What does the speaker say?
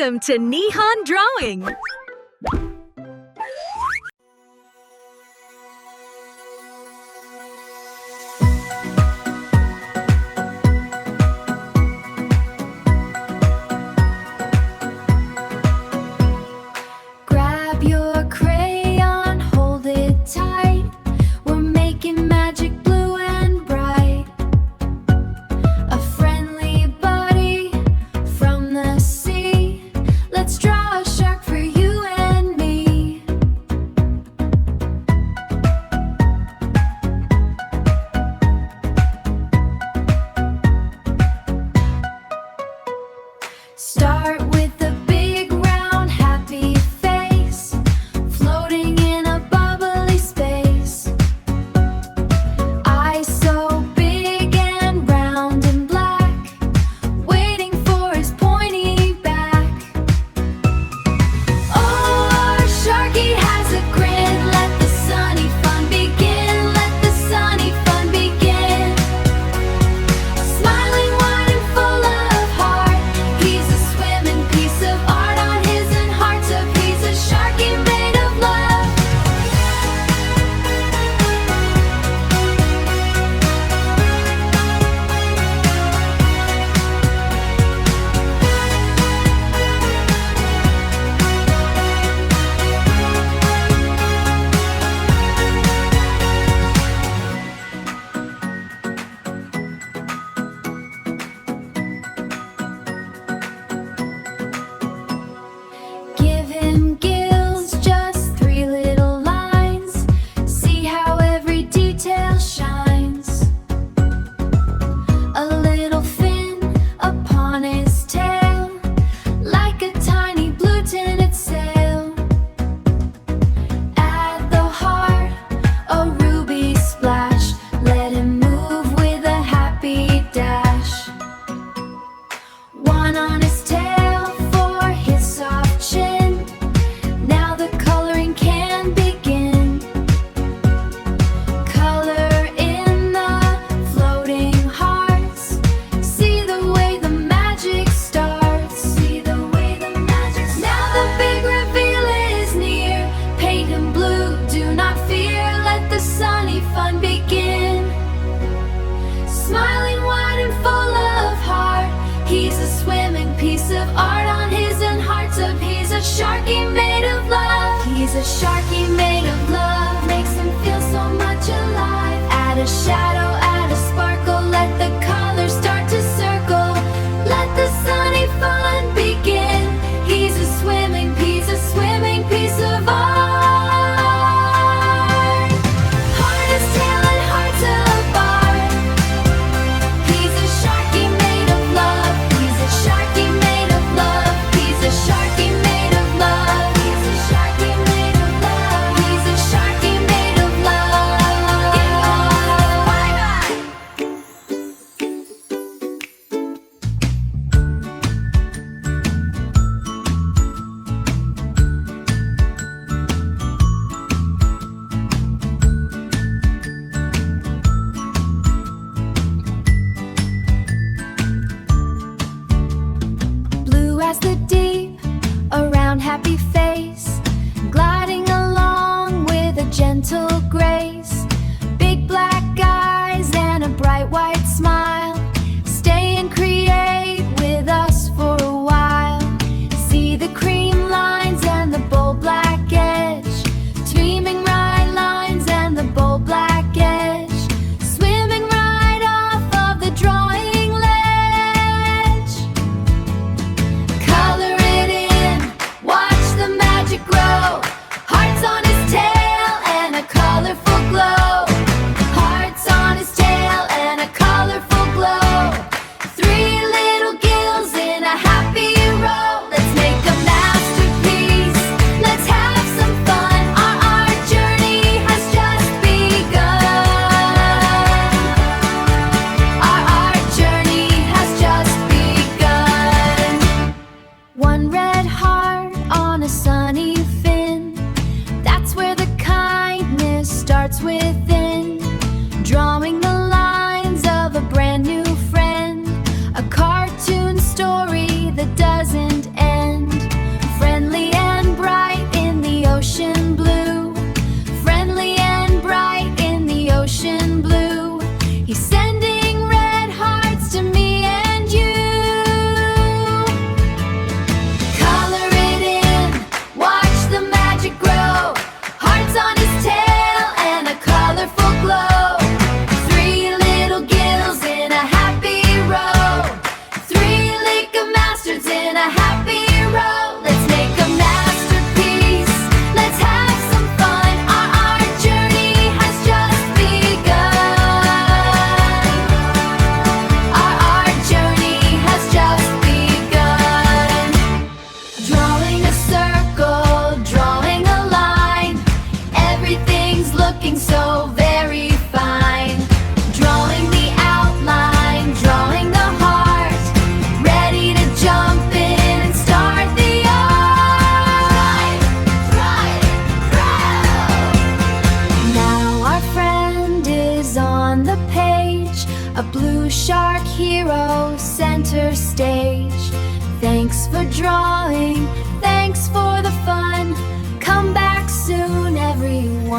Welcome to Nehan Drawing! Grab your crayon, hold it tight. We're making magic blue and bright. A friendly buddy from the sea. Let's draw a shark for you and me. Start with the big round happy face, floating in a bubbly space. Eyes so big and round and black, waiting for his pointy back. Oh, our sharky has a grin. Let the sunny fun begin. Let the sunny fun begin. Smiling wide and full of heart, he's a swimming piece of art on his and heart's a piece of sharky made of love. Give him gills, just 3 little lines. See how every detail shines. A little fin upon his tail, like a tiny blue tinted sail. Add the heart, a ruby splash. Let him move with a happy dash. One on his tail for his soft chin. Now the coloring can begin. Color in the floating hearts. See the way the magic starts. See the way the magic starts. Now the big reveal is near. Paint him blue, do not fear. Let the sunny fun begin. Smiling wide and full of heart, he's a swimming piece of art on his and heart's a piece of sharky made of love. He's a sharky made of love, makes him feel so much alive. Add a shadow, add a sparkle, let the colors start to circle. Let the sunny fun begin. He's a swimming piece of art. Heart is tail and heart's apart. He's a sharky made of love. He's a sharky made of love. He's a sharky made of love. He's a sharky made of love. He's a sharky made of love. Bye-bye. Blue as the deep, a round happy face, gliding along with a gentle grace. Big black eyes and a bright white smile. Stay and create with us for a while. See the cream lines and the bold black edge, streaming right lines and the bold black edge, swimming right off of the drawing ledge. Color it in, watch the magic grow. Hearts on his tail and a colorful page, a blue shark hero center stage. Thanks for drawing, thanks for the fun. Come back soon, everyone.